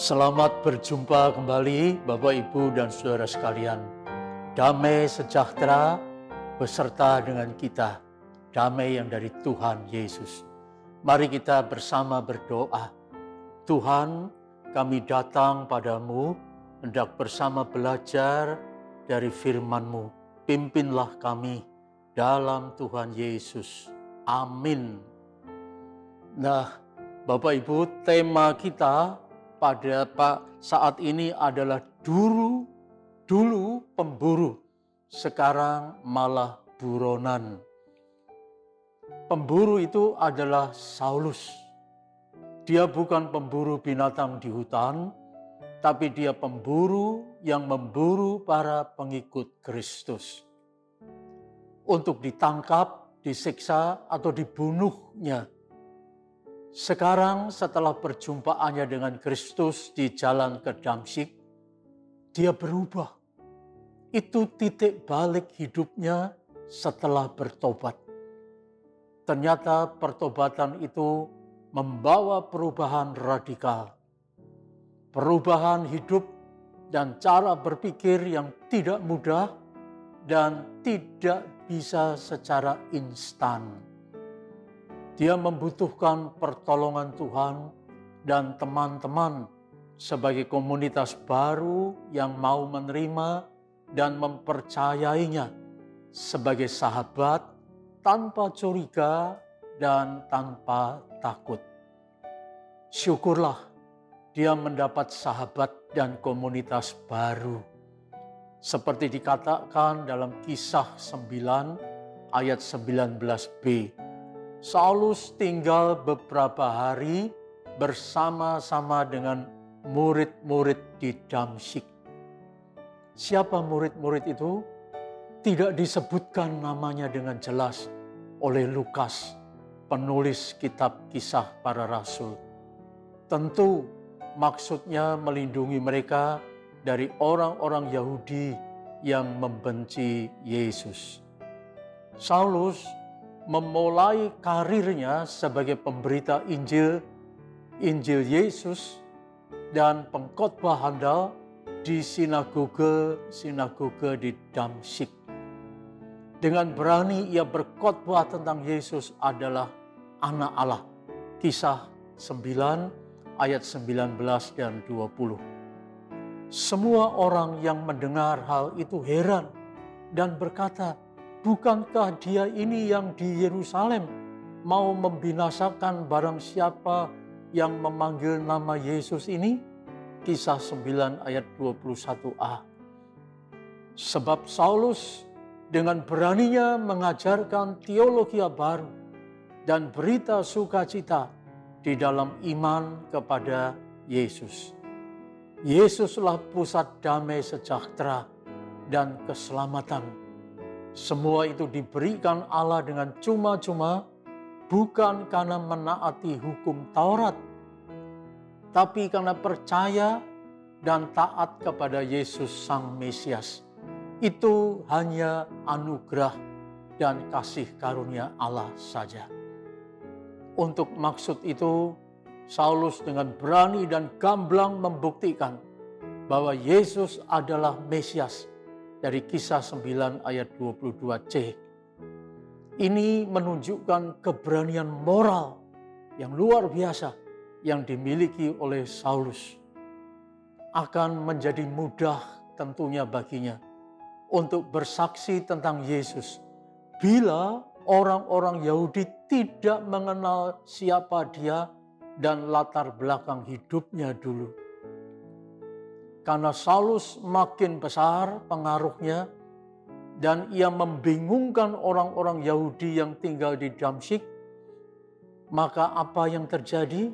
Selamat berjumpa kembali Bapak, Ibu, dan Saudara sekalian. Damai sejahtera beserta dengan kita, damai yang dari Tuhan Yesus. Mari kita bersama berdoa. Tuhan, kami datang padamu, hendak bersama belajar dari firman-Mu. Pimpinlah kami dalam Tuhan Yesus. Amin. Nah, Bapak Ibu, tema kita pada saat ini adalah dulu pemburu, sekarang malah buronan. Pemburu itu adalah Saulus. Dia bukan pemburu binatang di hutan, tapi dia pemburu yang memburu para pengikut Kristus. Untuk ditangkap, disiksa, atau dibunuhnya. Sekarang setelah perjumpaannya dengan Kristus di jalan ke Damsyik, dia berubah. Itu titik balik hidupnya setelah bertobat. Ternyata pertobatan itu membawa perubahan radikal. Perubahan hidup dan cara berpikir yang tidak mudah dan tidak bisa secara instan. Dia membutuhkan pertolongan Tuhan dan teman-teman sebagai komunitas baru yang mau menerima dan mempercayainya sebagai sahabat tanpa curiga dan tanpa takut. Syukurlah dia mendapat sahabat dan komunitas baru. Seperti dikatakan dalam Kisah 9 ayat 19b. Saulus tinggal beberapa hari bersama-sama dengan murid-murid di Damsyik. Siapa murid-murid itu? Tidak disebutkan namanya dengan jelas oleh Lukas, penulis kitab Kisah Para Rasul. Tentu maksudnya melindungi mereka dari orang-orang Yahudi yang membenci Yesus. Saulus memulai karirnya sebagai pemberita Injil Yesus dan pengkhotbah handal di sinagoge di Damsyik. Dengan berani ia berkhotbah tentang Yesus adalah Anak Allah. Kisah 9 ayat 19 dan 20. Semua orang yang mendengar hal itu heran dan berkata, bukankah dia ini yang di Yerusalem mau membinasakan barang siapa yang memanggil nama Yesus ini? Kisah 9 ayat 21a. Sebab Saulus dengan beraninya mengajarkan teologi baru dan berita sukacita di dalam iman kepada Yesus. Yesuslah pusat damai sejahtera dan keselamatan. Semua itu diberikan Allah dengan cuma-cuma, bukan karena menaati hukum Taurat, tapi karena percaya dan taat kepada Yesus Sang Mesias. Itu hanya anugerah dan kasih karunia Allah saja. Untuk maksud itu, Saulus dengan berani dan gamblang membuktikan bahwa Yesus adalah Mesias, dari Kisah 9 ayat 22c. Ini menunjukkan keberanian moral yang luar biasa yang dimiliki oleh Saulus. Akan menjadi mudah tentunya baginya untuk bersaksi tentang Yesus bila orang-orang Yahudi tidak mengenal siapa dia dan latar belakang hidupnya dulu. Karena Saulus makin besar pengaruhnya dan ia membingungkan orang-orang Yahudi yang tinggal di Damsyik, maka apa yang terjadi?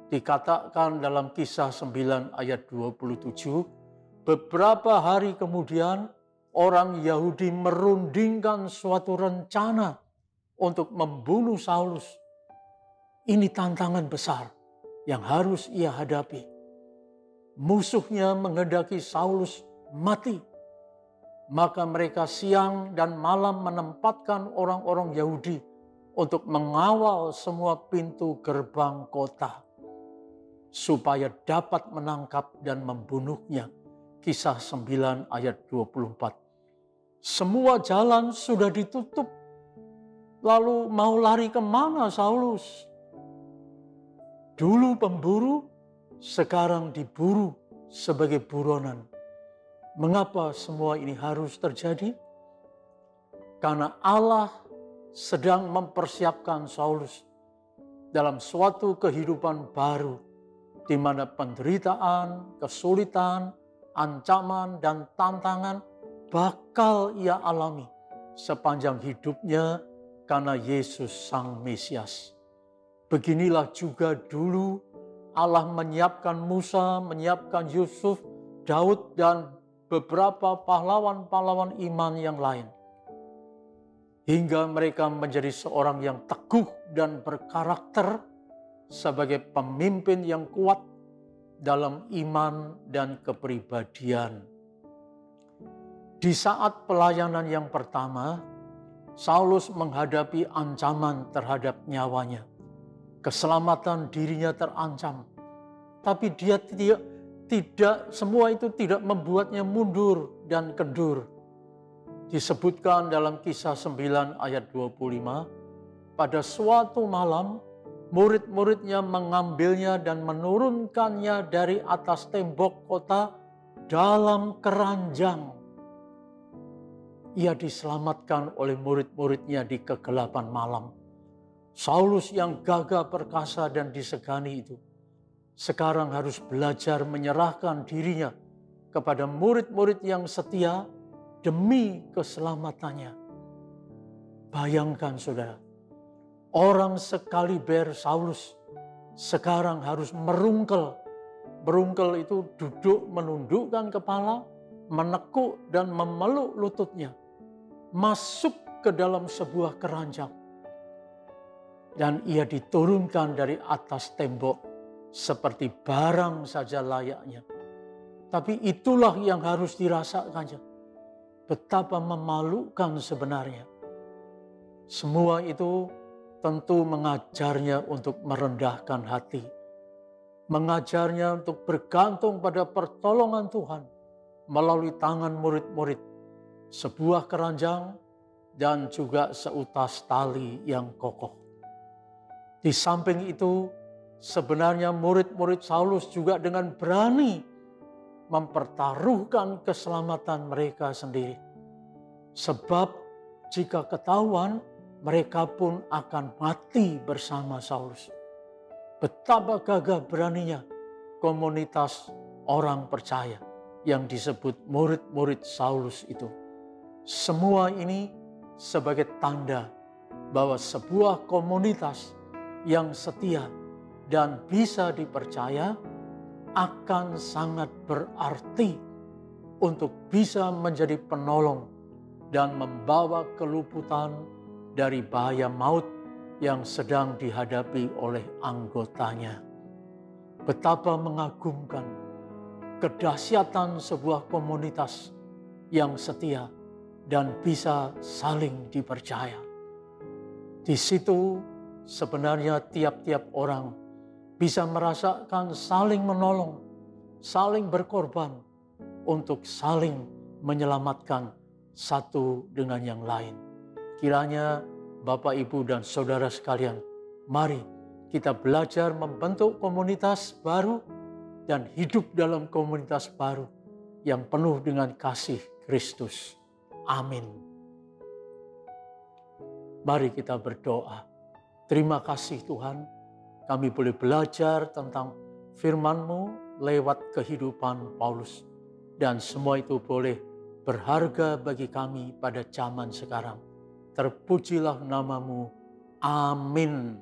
Dikatakan dalam Kisah 9 ayat 27, beberapa hari kemudian orang Yahudi merundingkan suatu rencana untuk membunuh Saulus. Ini tantangan besar yang harus ia hadapi. Musuhnya menghendaki Saulus mati. Maka mereka siang dan malam menempatkan orang-orang Yahudi untuk mengawal semua pintu gerbang kota. supaya dapat menangkap dan membunuhnya. Kisah 9 ayat 24. Semua jalan sudah ditutup. Lalu mau lari kemana Saulus? Dulu pemburu, sekarang diburu sebagai buronan. Mengapa semua ini harus terjadi? Karena Allah sedang mempersiapkan Saulus dalam suatu kehidupan baru, di mana penderitaan, kesulitan, ancaman, dan tantangan bakal ia alami sepanjang hidupnya karena Yesus Sang Mesias. Beginilah juga dulu Allah menyiapkan Musa, menyiapkan Yusuf, Daud, dan beberapa pahlawan-pahlawan iman yang lain. Hingga mereka menjadi seorang yang teguh dan berkarakter sebagai pemimpin yang kuat dalam iman dan kepribadian. Di saat pelayanan yang pertama, Saulus menghadapi ancaman terhadap nyawanya. Keselamatan dirinya terancam. Tapi dia tidak semua itu tidak membuatnya mundur dan kendur. Disebutkan dalam Kisah 9 ayat 25, pada suatu malam murid-muridnya mengambilnya dan menurunkannya dari atas tembok kota dalam keranjang. Ia diselamatkan oleh murid-muridnya di kegelapan malam. Saulus yang gagah perkasa dan disegani itu sekarang harus belajar menyerahkan dirinya kepada murid-murid yang setia demi keselamatannya. Bayangkan saudara, orang sekaliber Saulus sekarang harus merungkel. Berungkel itu duduk menundukkan kepala, menekuk dan memeluk lututnya, masuk ke dalam sebuah keranjang. Dan ia diturunkan dari atas tembok seperti barang saja layaknya. Tapi itulah yang harus dirasakannya. Betapa memalukan sebenarnya. Semua itu tentu mengajarnya untuk merendahkan hati. Mengajarnya untuk bergantung pada pertolongan Tuhan melalui tangan murid-murid, sebuah keranjang, dan juga seutas tali yang kokoh. Di samping itu, sebenarnya murid-murid Saulus juga dengan berani mempertaruhkan keselamatan mereka sendiri. Sebab jika ketahuan, mereka pun akan mati bersama Saulus. Betapa gagah beraninya komunitas orang percaya yang disebut murid-murid Saulus itu. Semua ini sebagai tanda bahwa sebuah komunitas yang setia dan bisa dipercaya akan sangat berarti untuk bisa menjadi penolong dan membawa keluputan dari bahaya maut yang sedang dihadapi oleh anggotanya. Betapa mengagumkan kedahsyatan sebuah komunitas yang setia dan bisa saling dipercaya. Di situ sebenarnya tiap-tiap orang bisa merasakan saling menolong, saling berkorban untuk saling menyelamatkan satu dengan yang lain. Kiranya Bapak, Ibu, dan Saudara sekalian, mari kita belajar membentuk komunitas baru dan hidup dalam komunitas baru yang penuh dengan kasih Kristus. Amin. Mari kita berdoa. Terima kasih Tuhan, kami boleh belajar tentang firman-Mu lewat kehidupan Paulus. Dan semua itu boleh berharga bagi kami pada zaman sekarang. Terpujilah nama-Mu. Amin.